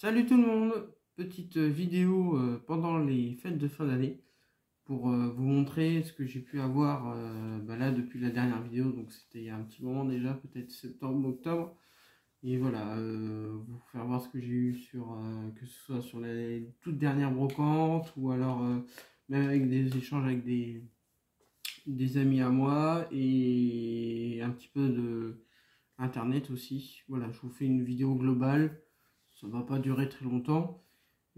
Salut tout le monde, petite vidéo pendant les fêtes de fin d'année pour vous montrer ce que j'ai pu avoir là depuis la dernière vidéo, donc c'était il y a un petit moment déjà, peut-être septembre, octobre, et voilà, vous faire voir ce que j'ai eu sur, que ce soit sur les toutes dernières brocantes ou alors même avec des échanges avec des amis à moi et un petit peu de internet aussi. Voilà, je vous fais une vidéo globale, ça va pas durer très longtemps.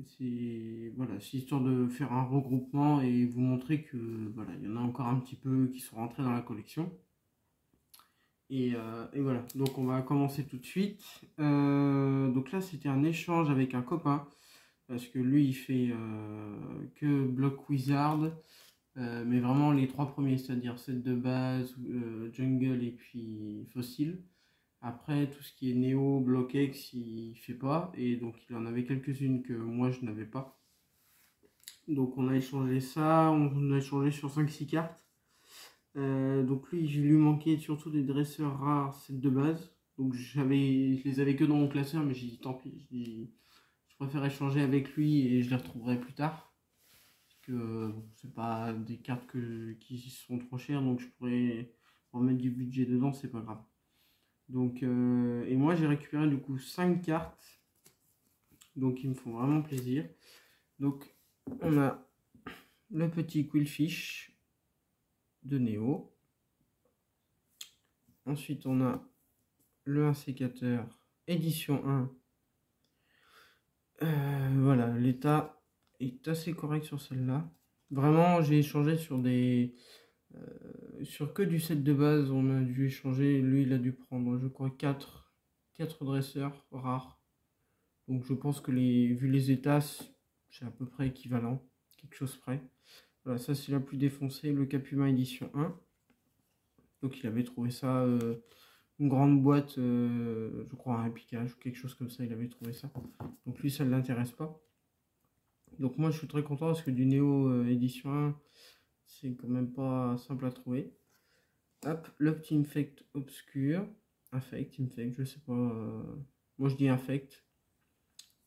C'est voilà, c'est histoire de faire un regroupement et vous montrer que voilà, il y en a encore un petit peu qui sont rentrés dans la collection. Et voilà, donc on va commencer tout de suite. Donc là, c'était un échange avec un copain parce que lui, il fait que Block Wizard, mais vraiment les trois premiers, c'est-à-dire set de base, jungle et puis fossile. Après, tout ce qui est Néo, BlockX, il fait pas. Et donc, il en avait quelques-unes que moi, je n'avais pas. Donc, on a échangé ça. On a échangé sur 5-6 cartes. Donc, lui, je lui manquait surtout des dresseurs rares, set de base. Donc, je les avais que dans mon classeur, mais j'ai dit tant pis. Je préfère échanger avec lui et je les retrouverai plus tard. Parce que bon, c'est pas des cartes qui sont trop chères. Donc, je pourrais remettre du budget dedans, c'est pas grave. Donc, et moi j'ai récupéré du coup 5 cartes, donc ils me font vraiment plaisir. Donc on a le petit Quillfish de Néo. Ensuite on a le 1 sécateur édition 1. Voilà, l'état est assez correct sur celle-là. Vraiment j'ai échangé sur sur que du set de base, on a dû échanger, lui il a dû prendre je crois 4 dresseurs rares. Donc je pense que vu les états, c'est à peu près équivalent, quelque chose près. Voilà, ça c'est la plus défoncée, le Capuma édition 1. Donc il avait trouvé ça, une grande boîte, je crois un piquage ou quelque chose comme ça, il avait trouvé ça. Donc lui ça ne l'intéresse pas. Donc moi je suis très content parce que du Néo édition 1, c'est quand même pas simple à trouver. Hop, le petit Infect obscur. Infect, je sais pas. Moi je dis Infect.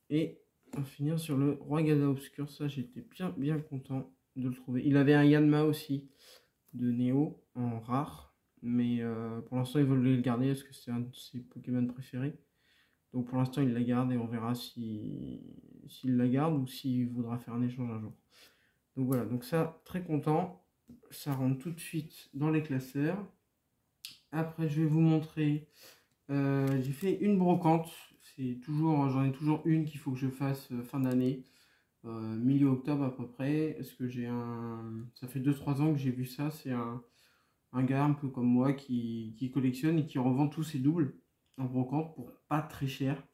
Et on va finir sur le Roi Gada Obscur. Ça, j'étais bien content de le trouver. Il avait un Yanma aussi de Néo en rare. Mais pour l'instant, ils veulent le garder parce que c'est un de ses Pokémon préférés. Donc pour l'instant, il la garde et on verra s'il la garde ou s'il voudra faire un échange un jour. Donc voilà, donc ça, très content. Ça rentre tout de suite dans les classeurs. Après, je vais vous montrer. J'ai fait une brocante. J'en ai toujours une qu'il faut que je fasse fin d'année, milieu octobre à peu près. Est-ce que ça fait 2-3 ans que j'ai vu ça. C'est un gars un peu comme moi qui collectionne et qui revend tous ses doubles en brocante pour pas très cher.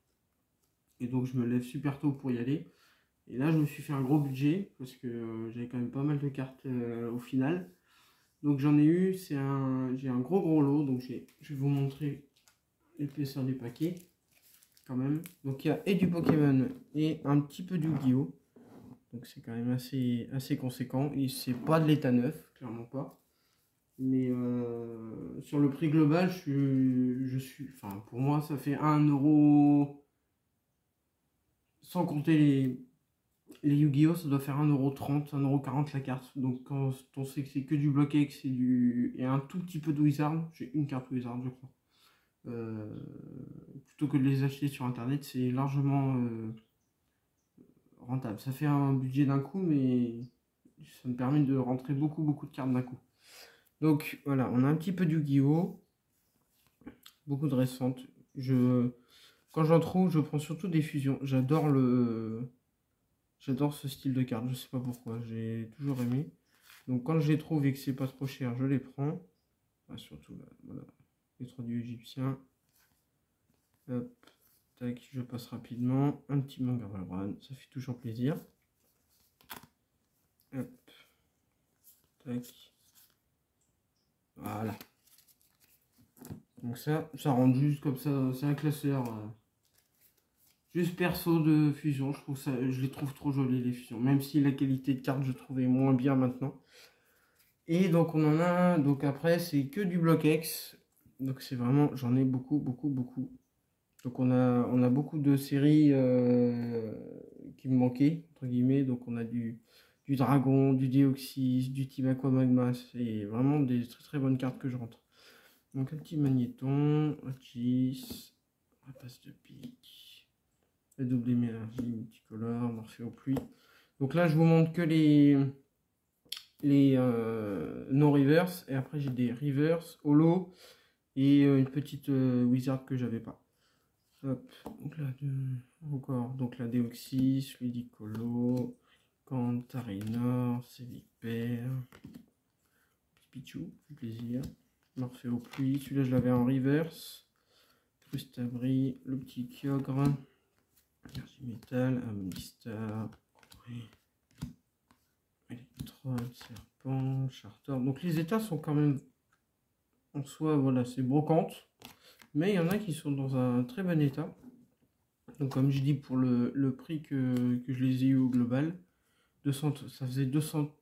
Et donc je me lève super tôt pour y aller. Et là je me suis fait un gros budget parce que j'avais quand même pas mal de cartes au final. Donc j'en ai eu, j'ai un gros lot. Donc je vais vous montrer l'épaisseur du paquet quand même. Donc il y a et du Pokémon et un petit peu du Yu-Gi-Oh! Donc c'est quand même assez conséquent. Et c'est pas de l'état neuf, clairement pas. Mais sur le prix global, enfin pour moi ça fait 1€. Sans compter les Yu-Gi-Oh! Ça doit faire 1,30€, 1,40€ la carte. Donc quand on sait que c'est que du bloc X et un tout petit peu de Wizard, j'ai une carte Wizard je crois. Plutôt que de les acheter sur internet, c'est largement rentable. Ça fait un budget d'un coup, mais ça me permet de rentrer beaucoup de cartes d'un coup. Donc voilà, on a un petit peu du Yu-Gi-Oh! Beaucoup de récentes. Quand j'en trouve, je prends surtout des fusions. J'adore ce style de carte, je sais pas pourquoi, j'ai toujours aimé. Donc quand je les trouve et que c'est pas trop cher, je les prends. Ah, surtout là, voilà, les 3 dieux égyptiens. Hop, tac, je passe rapidement. Un petit manga Valorant, ça fait toujours plaisir. Hop, tac. Voilà. Donc ça rentre juste comme ça, c'est un classeur. Juste perso de fusion, je les trouve trop jolies les fusions. Même si la qualité de carte je trouvais moins bien maintenant. Et donc on en a, donc après c'est que du bloc X. Donc c'est vraiment, j'en ai beaucoup. Donc on a beaucoup de séries qui me manquait, entre guillemets. Donc on a du dragon, du déoxys, du type aquamagma. C'est vraiment des très très bonnes cartes que je rentre. Donc un petit magnéton, Aegis, rapace de pique, la double énergie multicolore, morphée aux pluies. Donc là je vous montre que les non-reverse, et après j'ai des reverse, holo, et une petite wizard que j'avais pas. Hop, donc là, encore, donc la Déoxys, Ludicolo, Cantarinor, Sévipère, Pichou, du plaisir, Morphée aux pluies, celui-là je l'avais en reverse, Crustabri, le petit Kyogre, Énergie Métal, Amistar, Electrode, Serpent, Charter. Donc les états sont quand même en soi, voilà, c'est brocante. Mais il y en a qui sont dans un très bon état. Donc comme je dis, pour le prix que je les ai eu au global, 200, ça faisait 230.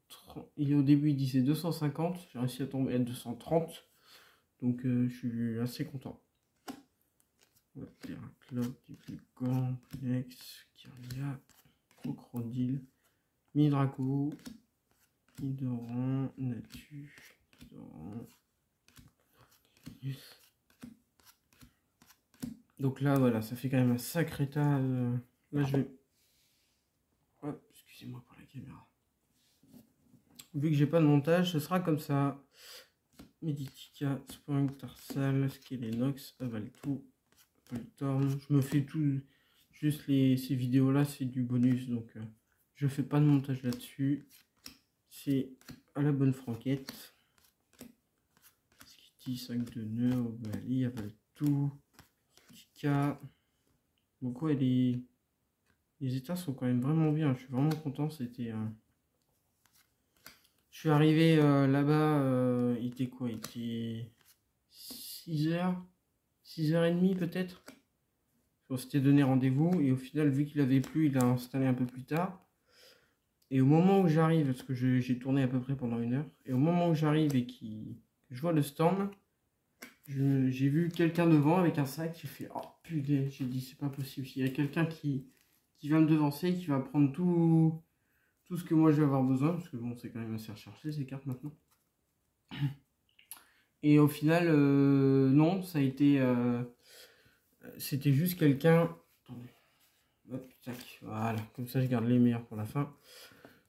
Et au début, il disait 250. J'ai réussi à tomber à 230. Donc je suis assez content. Club, Diplocon, Plex, Kyria, Crocodile, Midraco, Nidoran, Natu, Nidoran. Donc là, voilà, ça fait quand même un sacré tas. Là, je vais... Hop, excusez-moi pour la caméra. Vu que j'ai pas de montage, ce sera comme ça. Meditica, Spring, Tarsal, Skelenox, Avaltou, Voltorm. Je me fais tout... Juste ces vidéos-là, c'est du bonus. Donc, je fais pas de montage là-dessus. C'est à la bonne franquette. Skitty, 5 de nœuds, Obali, Avaltou. Donc ouais, les états sont quand même vraiment bien. Je suis vraiment content. C'était. Je suis arrivé là-bas. Il était quoi? Il était 6h, 6h30 peut-être. On s'était donné rendez-vous et au final, vu qu'il avait plu, il a installé un peu plus tard. Et au moment où j'arrive, parce que j'ai tourné à peu près pendant 1 heure, et au moment où j'arrive et que je vois le stand, j'ai vu quelqu'un devant avec un sac, j'ai fait oh putain, j'ai dit c'est pas possible, il y a quelqu'un qui va me devancer, qui va prendre tout ce que moi je vais avoir besoin, parce que bon c'est quand même assez recherché ces cartes maintenant. Et au final non, ça a été c'était juste quelqu'un, attendez, hop, tac, voilà, comme ça je garde les meilleurs pour la fin.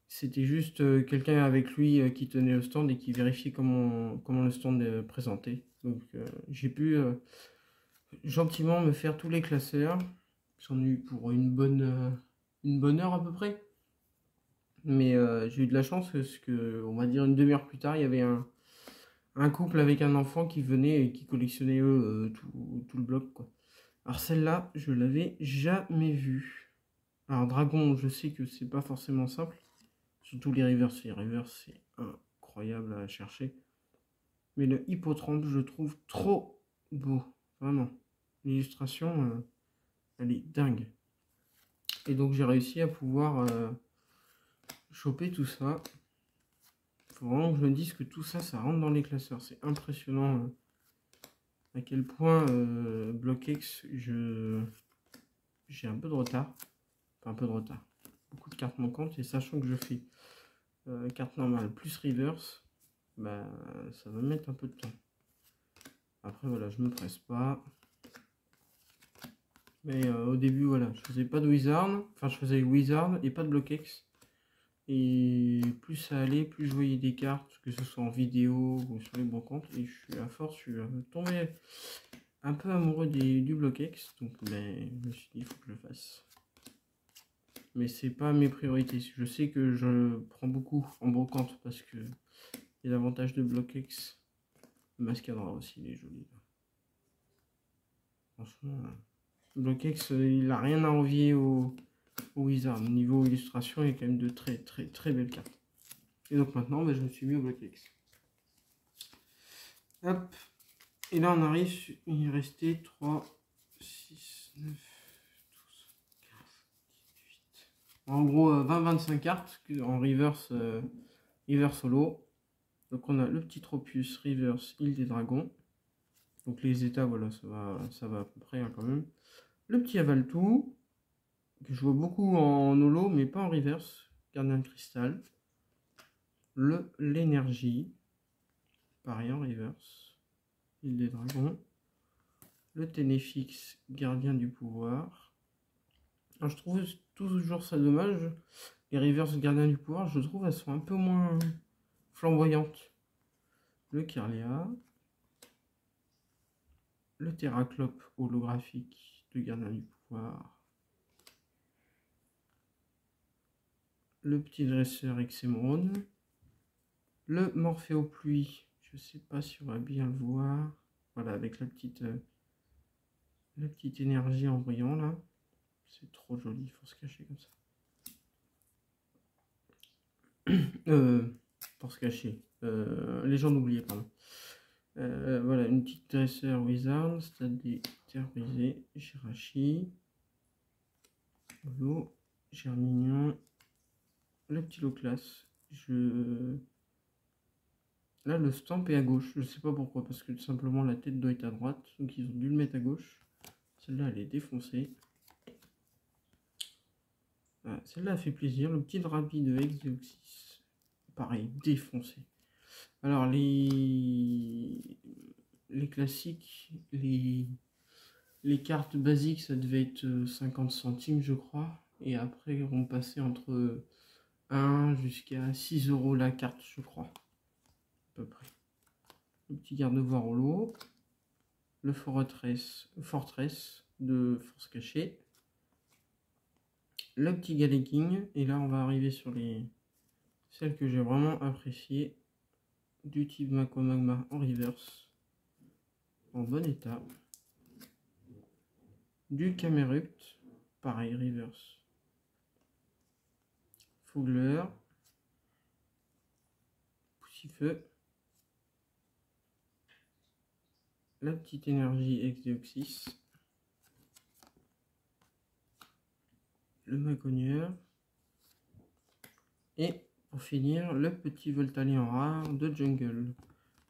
C'était juste quelqu'un avec lui qui tenait le stand et qui vérifiait comment le stand est présenté. Donc j'ai pu gentiment me faire tous les classeurs. J'en ai eu pour une bonne heure à peu près. Mais j'ai eu de la chance parce que, on va dire, une demi-heure plus tard, il y avait un couple avec un enfant qui venait et qui collectionnait eux tout le bloc, quoi. Alors celle-là, je l'avais jamais vue. Alors Dragon, je sais que c'est pas forcément simple. Surtout les rivers, c'est incroyable à chercher. Mais le hippotrampe, je le trouve trop beau. Vraiment. L'illustration, elle est dingue. Et donc j'ai réussi à pouvoir choper tout ça. Il faut vraiment que je me dise que tout ça, ça rentre dans les classeurs. C'est impressionnant à quel point BlockX, j'ai un peu de retard. Enfin, un peu de retard. Beaucoup de cartes manquantes. Et sachant que je fais carte normale plus reverse, bah, ça va mettre un peu de temps. Après, voilà, je me presse pas. Mais au début, voilà, je faisais pas de wizard. Enfin, je faisais wizard et pas de BlockX. Et plus ça allait, plus je voyais des cartes, que ce soit en vidéo ou sur les bons comptes. Et à force, je suis tombé un peu amoureux du BlockX. Donc, ben, je me suis dit, il faut que je le fasse. Mais c'est pas mes priorités. Je sais que je prends beaucoup en brocante parce que il y a l'avantage de BlockX. Le Mascadra aussi, il est joli. Franchement, BlockX, il a rien à envier au Wizard. Niveau illustration, il y a quand même de très très très belles cartes. Et donc maintenant, je me suis mis au BlockX. Hop. Et là, on arrive, il restait 3, 6, 9, 12, 15, 18. En gros, 20-25 cartes en reverse solo. Donc on a le petit Tropius reverse île des dragons. Donc les états, voilà, ça va à peu près hein, quand même. Le petit Avaltou. que je vois beaucoup en holo, mais pas en reverse. Gardien de cristal. L'énergie. Pareil en reverse. Île des dragons. Le Ténéfix, gardien du pouvoir. Alors, je trouve toujours ça dommage. Les reverse gardiens du pouvoir, je trouve elles sont un peu moins flamboyantes. Le Kirlia. Le Terraclope holographique de gardien du pouvoir. Le petit dresseur Exémron. Le Morphéopluie, je sais pas si on va bien le voir. Voilà, avec la petite énergie en brillant là. C'est trop joli, il faut se cacher comme ça. Pour se cacher. Légende oubliée, pardon. Voilà, une petite dresseur Wizard, stade des terres brisées, Jirachi, Holo, Germignon, le petit lot classe. Là, le stamp est à gauche, je sais pas pourquoi, parce que tout simplement la tête doit être à droite, donc ils ont dû le mettre à gauche. Celle-là, elle est défoncée. Voilà, celle-là fait plaisir. Le petit Drapi de Exeoxys, pareil, défoncé. Alors, les classiques, les cartes basiques, ça devait être 50 centimes, je crois. Et après, on passait entre 1 jusqu'à 6 € la carte, je crois. À peu près. Le petit garde-voir au lot. Le Fortress de force cachée. Le petit Galeking. Et là, on va arriver sur celles que j'ai vraiment appréciées. Du type Mako Magma en reverse. En bon état. Du Camerupt. Pareil, reverse. Fogler. Poussifeu. La petite énergie Exeoxys. Le Maconieur. Et pour finir, le petit Voltalien rare de Jungle.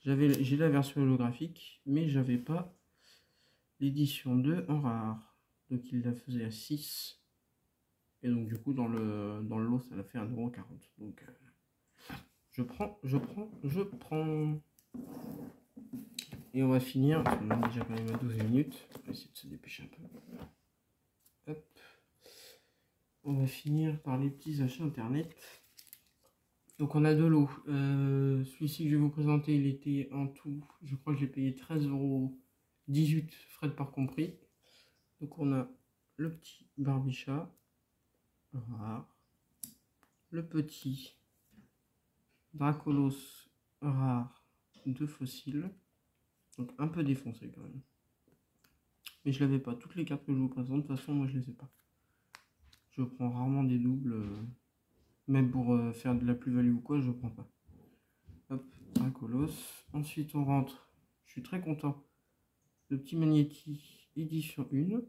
J'ai la version holographique, mais j'avais pas l'édition 2 en rare. Donc il la faisait à 6. Et donc du coup dans le lot ça l'a fait à 1,40 €. Donc je prends. Et on va finir, on est déjà quand même à 12 minutes. On va essayer de se dépêcher un peu. Hop. On va finir par les petits achats internet. Donc on a deux lots. Celui-ci que je vais vous présenter, il était en tout, je crois que j'ai payé 13,18 €, frais de port compris. Donc on a le petit Barbichat, rare. Le petit Dracolos, rare, de fossiles. Donc un peu défoncé quand même. Mais je l'avais pas. Toutes les cartes que je vous présente, de toute façon, moi je les ai pas. Je prends rarement des doubles. Même pour faire de la plus-value ou quoi, je prends pas. Hop, Dracolos. Ensuite, on rentre. Je suis très content. Le petit Magnéti édition 1.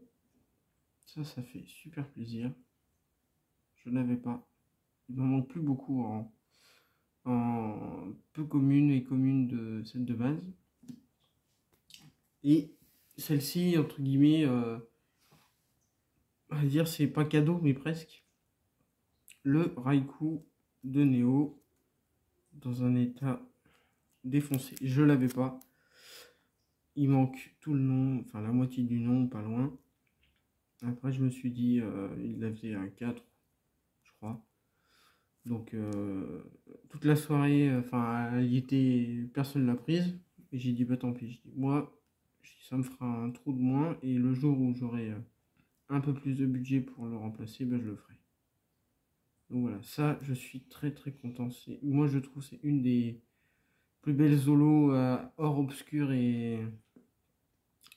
Ça fait super plaisir. Je n'avais pas. Il m'en manque plus beaucoup en peu communes et communes de celle de base. Et celle-ci, entre guillemets, on va dire c'est pas cadeau, mais presque. Le Raikou de Néo dans un état défoncé. Je l'avais pas. Il manque tout le nom, enfin la moitié du nom, pas loin. Après, je me suis dit, il la faisait à 4, je crois. Donc, toute la soirée, enfin, elle y était, personne l'a prise. Et j'ai dit, bah tant pis. Moi, ça me fera un trou de moins. Et le jour où j'aurai un peu plus de budget pour le remplacer, bah, je le ferai. Donc voilà, ça, je suis très très content. Moi, je trouve que c'est une des plus belles solos or obscur et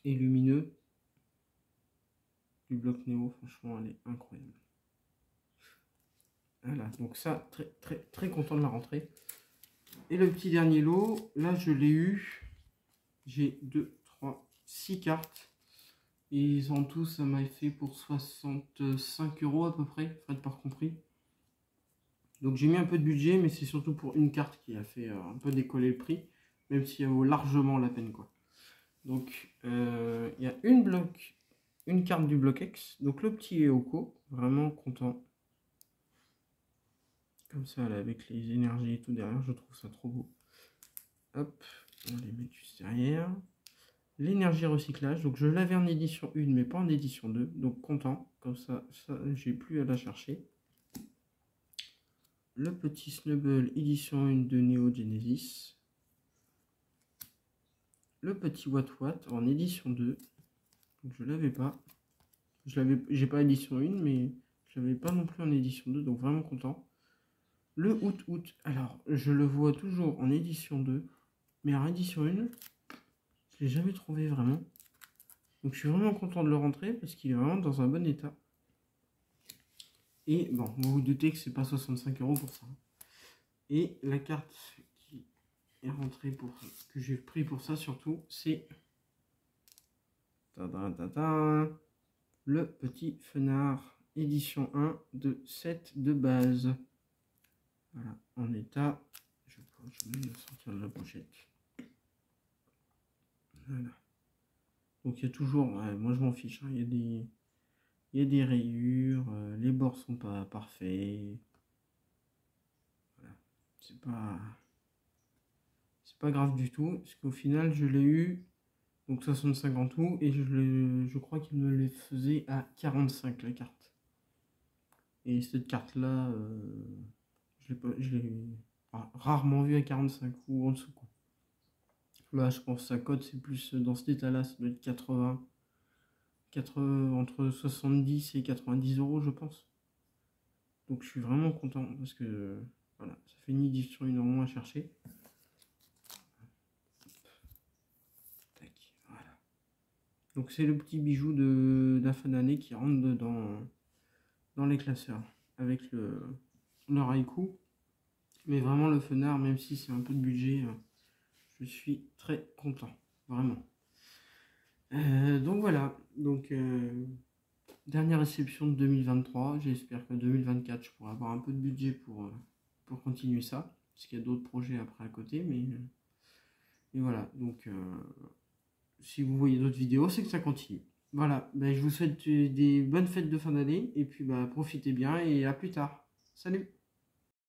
lumineux du bloc Néo. Franchement, elle est incroyable. Voilà, donc ça, très très très content de la rentrée. Et le petit dernier lot, là je l'ai eu. J'ai 2, 3, 6 cartes. Et en tout, ça m'a fait pour 65 € à peu près, frais de port compris. Donc j'ai mis un peu de budget, mais c'est surtout pour une carte qui a fait un peu décoller le prix, même si elle vaut largement la peine, quoi. Donc il y a une bloc une carte du Block-X, donc le petit Eoko, vraiment content. Comme ça, là, avec les énergies et tout derrière, je trouve ça trop beau. Hop, on les met juste derrière. L'énergie recyclage, donc je l'avais en édition 1, mais pas en édition 2, donc content. Comme ça j'ai plus à la chercher. Le petit Snubble édition 1 de Neo Genesis. Le petit What en édition 2. Donc je l'avais pas. J'ai pas édition 1, mais je l'avais pas non plus en édition 2, donc vraiment content. Le Out, alors je le vois toujours en édition 2, mais en édition 1, je l'ai jamais trouvé vraiment. Donc je suis vraiment content de le rentrer parce qu'il est vraiment dans un bon état. Et bon, vous vous doutez que c'est pas 65 € pour ça. Et la carte qui est rentrée que j'ai pris pour ça surtout, c'est le petit Fenard édition 1 de 7 de base. Voilà, en état. Je vais sortir de la pochette. Voilà. Donc il y a toujours, moi je m'en fiche, hein, il y a des rayures, les bords sont pas parfaits. Voilà. C'est pas grave du tout, parce qu'au final je l'ai eu, donc 65 en tout, et je crois qu'il me les faisait à 45 la carte. Et cette carte là, je l'ai rarement vu à 45 ou en dessous, quoi. Là je pense que sa cote c'est plus dans cet état là, ça doit être 80, entre 70 et 90 € je pense. Donc je suis vraiment content parce que voilà, ça fait une édition énormément à chercher. Tac, voilà. Donc c'est le petit bijou de la fin d'année qui rentre dans les classeurs avec le Raikou. Mais vraiment le Fenard, même si c'est un peu de budget, je suis très content, vraiment. Donc voilà, donc dernière réception de 2023. J'espère que 2024 je pourrai avoir un peu de budget pour continuer ça, parce qu'il y a d'autres projets après à côté, mais voilà, donc si vous voyez d'autres vidéos, c'est que ça continue. Voilà, ben, je vous souhaite des bonnes fêtes de fin d'année, et puis bah, profitez bien, et à plus tard. Salut!